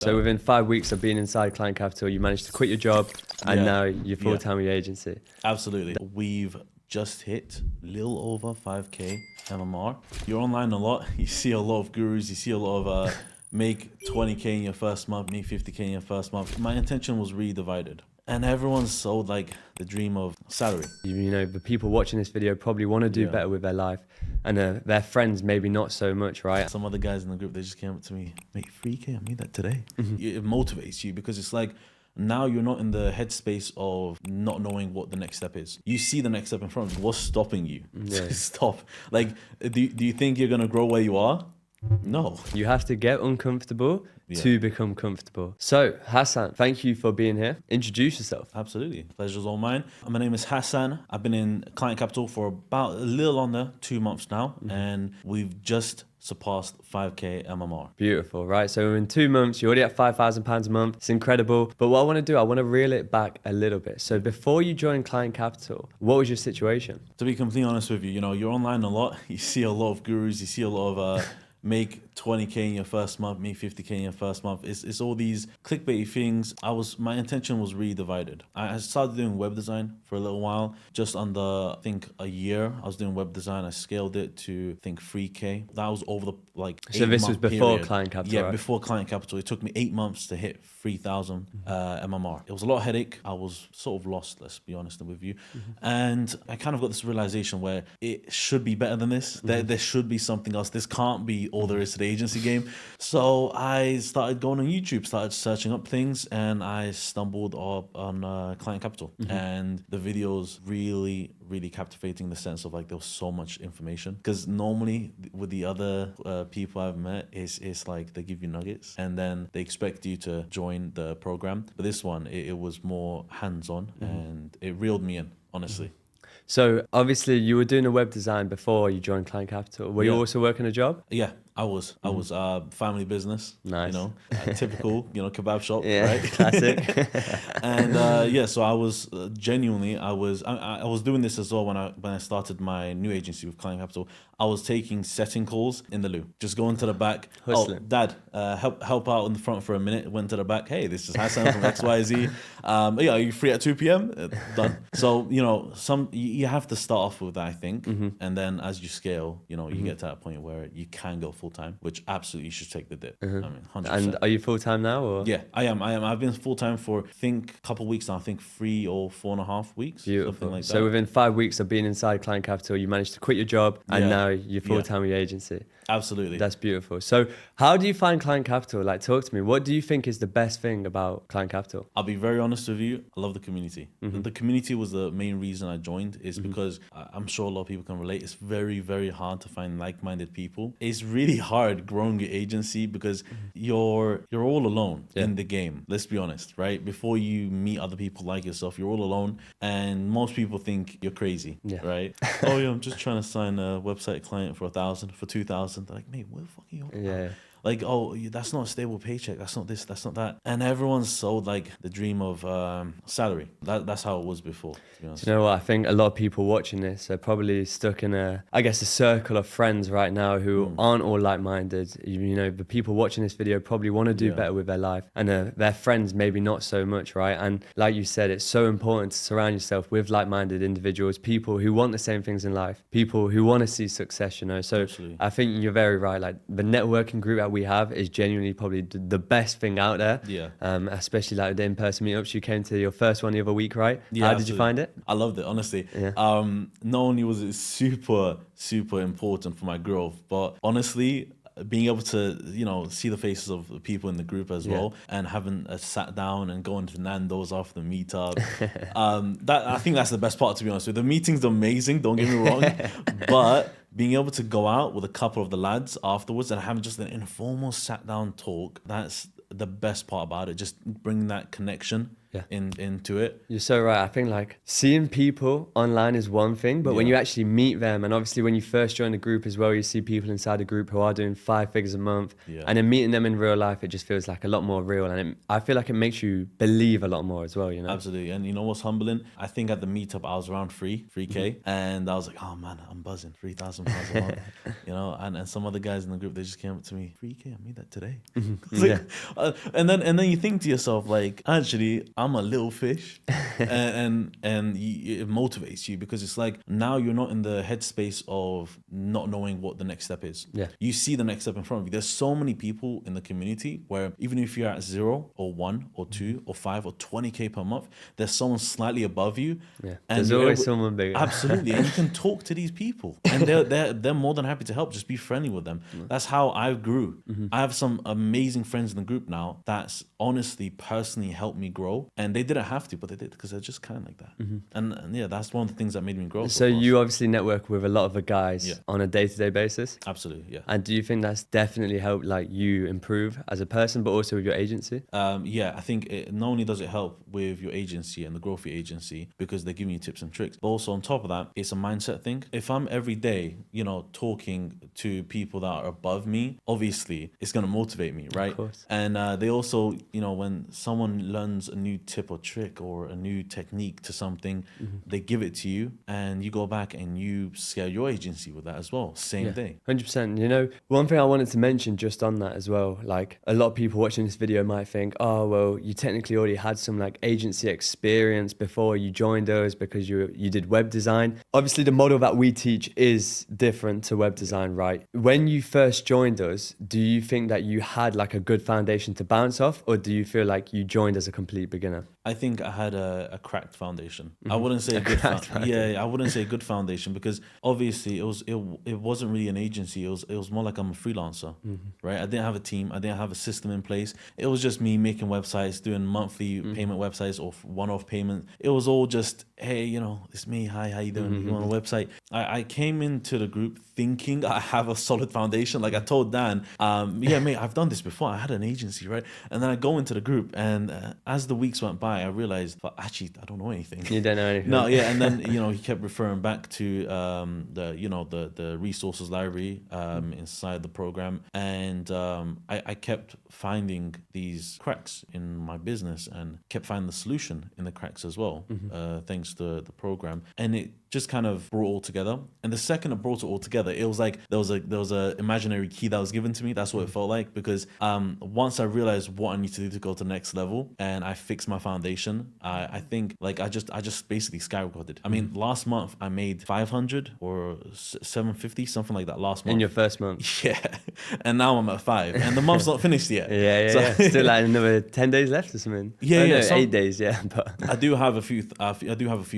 So within 5 weeks of being inside Client Capital, you managed to quit your job and now you're full-time with your agency. Absolutely. We've just hit a little over 5K MMR. You're online a lot. You see a lot of gurus. You see a lot of make 20K in your first month, make 50K in your first month. My intention was really divided. And everyone's sold like the dream of salary. You know, the people watching this video probably want to do better with their life, and their friends maybe not so much, right? Some other guys in the group, they just came up to me, mate, 3K, I made that today. It motivates you because it's like, now you're not in the headspace of not knowing what the next step is. You see the next step in front of you. What's stopping you? Stop. Like, do you think you're going to grow where you are? No. You have to get uncomfortable to become comfortable. So, Hassan, thank you for being here. Introduce yourself. Absolutely. Pleasure's all mine. My name is Hassan. I've been in Client Capital for about a little under 2 months now, and we've just surpassed 5K MMR. Beautiful, right? So in 2 months, you're already at £5,000 a month. It's incredible. But what I want to do, I want to reel it back a little bit. So before you joined Client Capital, what was your situation? To be completely honest with you, you're online a lot. You see a lot of gurus. You see a lot of make 20K in your first month, make 50K in your first month. It's all these clickbait things. My intention was really divided. I started doing web design for a little while, just under, I think, a year. I was doing web design. I scaled it to, I think, 3K. That was over the So this was before Client Capital, Yeah, right? before Client Capital. It took me 8 months to hit 3,000 MMR. It was a lot of headache. I was sort of lost, let's be honest with you. And I kind of got this realization where it should be better than this. There should be something else. This can't be all there is to the agency game. So I started going on YouTube, started searching up things, and I stumbled on Client Capital. And the videos really captivating in the sense of like there was so much information. Because normally with the other people I've met, it's like they give you nuggets and then they expect you to join the program. But this one, it was more hands-on and it reeled me in, honestly. So obviously you were doing a web design before you joined Client Capital. Were you also working a job? Yeah, I was family business. Nice. Typical, kebab shop, Yeah, right? classic. And so I was genuinely, I was doing this as well when I started my new agency with Client Capital. I was taking setting calls in the loo, just going to the back. Hustling. Oh, Dad, help out in the front for a minute. Went to the back. Hey, this is Hassan from XYZ. Are you free at 2 p.m? Done. So you have to start off with that, I think, and then as you scale, you get to that point where you can go full time, which absolutely you should take the dip. I mean, 100%. And are you full time now, or? Yeah, I am. I've been full time for I think a couple of weeks now. I think 3 or 4.5 weeks. Beautiful. Something like that. So within 5 weeks of being inside Client Capital, you managed to quit your job and now you're full time with your agency. Absolutely. That's beautiful. So how do you find Client Capital? Like, talk to me. What do you think is the best thing about Client Capital? I'll be very honest with you. I love the community. The community was the main reason I joined, is because I'm sure a lot of people can relate. It's very, very hard to find like-minded people. It's really hard growing your agency because you're all alone in the game. Let's be honest, right? Before you meet other people like yourself, you're all alone, and most people think you're crazy, right? Oh yeah, I'm just trying to sign a website client for 1,000, for 2,000. They're like, mate, what the fuck are you on about? Like, oh, that's not a stable paycheck. That's not this. That's not that. And everyone's sold like the dream of salary. That's how it was before, to be honest. Do you know what? I think a lot of people watching this are probably stuck in a circle of friends right now who aren't all like-minded. The people watching this video probably want to do better with their life, and their friends maybe not so much, right? And like you said, it's so important to surround yourself with like-minded individuals, people who want the same things in life, people who want to see success, So absolutely. I think you're very right. Like, the networking group that we have is genuinely probably the best thing out there. Especially like the in-person meetups. You came to your first one the other week, right? How did you find it? I loved it, honestly. Not only was it super important for my growth, but honestly, being able to see the faces of the people in the group as well, and having sat down and going to Nando's after the meetup, I think that's the best part, to be honest with you. The meeting's amazing, don't get me wrong, but being able to go out with a couple of the lads afterwards and having just an informal sat down talk, that's the best part about it. Just bringing that connection into it. You're so right. I think like seeing people online is one thing, but when you actually meet them, and obviously when you first join the group as well, you see people inside the group who are doing 5 figures a month, and then meeting them in real life, it just feels like a lot more real, and I feel like it makes you believe a lot more as well, you know? Absolutely. And you know what's humbling? I think at the meetup I was around 3K, and I was like, oh man, I'm buzzing, £3,000 a month, you know. And some other guys in the group, they just came up to me, 3K, I made that today. Like, and then you think to yourself, like, actually, I'm a little fish, and it motivates you, because it's like now you're not in the headspace of not knowing what the next step is. You see the next step in front of you. There's so many people in the community where even if you're at 0 or 1 or 2 or 5 or 20K per month, there's someone slightly above you. And there's always someone bigger. Absolutely. And you can talk to these people, and they're more than happy to help. Just be friendly with them. That's how I grew. I have some amazing friends in the group now that's honestly personally helped me grow, and they didn't have to, but they did, because they're just kind of like that. And yeah, that's one of the things that made me grow. So you obviously network with a lot of the guys on a day-to-day basis. Absolutely, yeah. And do you think that's definitely helped like you improve as a person, but also with your agency? Yeah, I think not only does it help with your agency and the growth of your agency, because they're giving you tips and tricks, but also on top of that, it's a mindset thing. If I'm every day, you know, talking to people that are above me, obviously it's going to motivate me, right? Of course. And they also, you know, when someone learns a new tip or trick or a new technique to something, they give it to you, and you go back and you scale your agency with that as well, same day. 100%. You know, one thing I wanted to mention just on that as well, like a lot of people watching this video might think, oh, well, you technically already had some like agency experience before you joined us because you did web design. Obviously, the model that we teach is different to web design, right? When you first joined us, do you think that you had like a good foundation to bounce off, or do you feel like you joined as a complete beginner? I think I had a cracked foundation. I wouldn't say a good foundation. I wouldn't say a good foundation, because obviously it wasn't really an agency. It was more like I'm a freelancer, right? I didn't have a team. I didn't have a system in place. It was just me making websites, doing monthly payment websites or one-off payment. It was all just, hey, you know, it's me. Hi, how you doing? You want a website? I came into the group thinking I have a solid foundation. Like I told Dan, yeah, mate, I've done this before. I had an agency, right? And then I go into the group, and as the weeks went by, I realized, well, actually, I don't know anything. You don't know anything. No, yeah. And then, you know, he kept referring back to the resources library inside the program. And I kept finding these cracks in my business, and kept finding the solution in the cracks as well, thanks to the program. And it just kind of brought it all together. And the second it brought it all together, it was like there was a imaginary key that was given to me. That's what it felt like, because once I realized what I need to do to go to the next level, and I fixed my foundation, I think like I just basically skyrocketed. I mean, last month I made 500 or 750, something like that last month. In your first month? Yeah. And now I'm at 5, and the month's not finished yet. Yeah. Still like another 10 days left or something. Yeah. 8 days, yeah. But I do have a few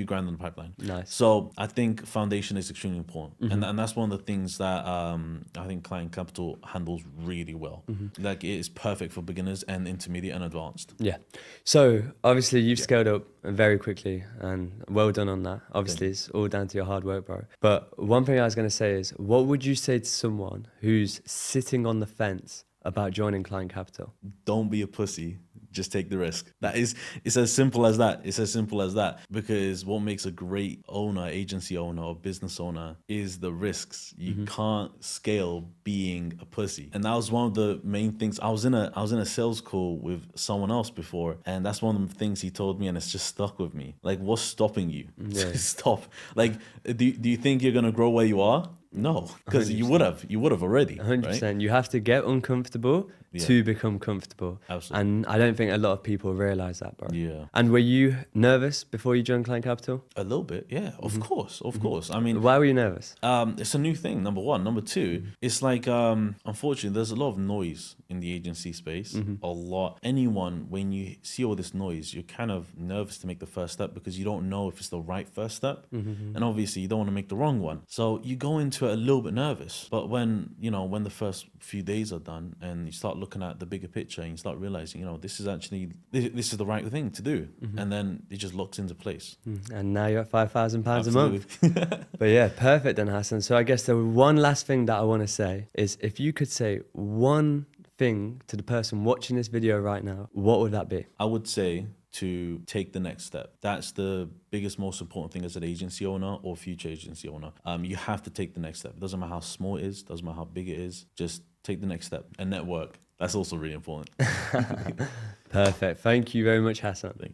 grand in the pipeline. Nice. So I think foundation is extremely important, and that's one of the things that I think Client Capital handles really well. Like it is perfect for beginners and intermediate and advanced. Yeah. So obviously you've scaled up very quickly, and well done on that. Obviously it's all down to your hard work, bro. But one thing I was going to say is, what would you say to someone who's sitting on the fence about joining Client Capital? Don't be a pussy. Just take the risk. It's as simple as that. It's as simple as that. Because what makes a great owner, agency owner, or business owner is the risks. You can't scale being a pussy. And that was one of the main things. I was in a sales call with someone else before, and that's one of the things he told me, and it's just stuck with me. Like, what's stopping you? Stop. Like, do you think you're gonna grow where you are? No, because you would have already. 100%. Right? You have to get uncomfortable to become comfortable. Absolutely. And I don't think a lot of people realize that, bro. Yeah. And were you nervous before you joined Client Capital? A little bit, yeah. Of course. I mean, why were you nervous? It's a new thing, number one. Number two, it's like, unfortunately, there's a lot of noise in the agency space. A lot. Anyone, when you see all this noise, you're kind of nervous to make the first step, because you don't know if it's the right first step. And obviously, you don't want to make the wrong one. So you go into it a little bit nervous. But when the first few days are done, and you start looking at the bigger picture, and you start realizing, this is the right thing to do. And then it just locks into place. And now you're at £5,000 a month. But yeah, perfect then, Hassan. So I guess the one last thing that I want to say is, if you could say one thing to the person watching this video right now, what would that be? I would say to take the next step. That's the biggest, most important thing as an agency owner or future agency owner. You have to take the next step. It doesn't matter how small it is, doesn't matter how big it is, just take the next step and network. That's also really important. Perfect. Thank you very much, Hassan. Thank you.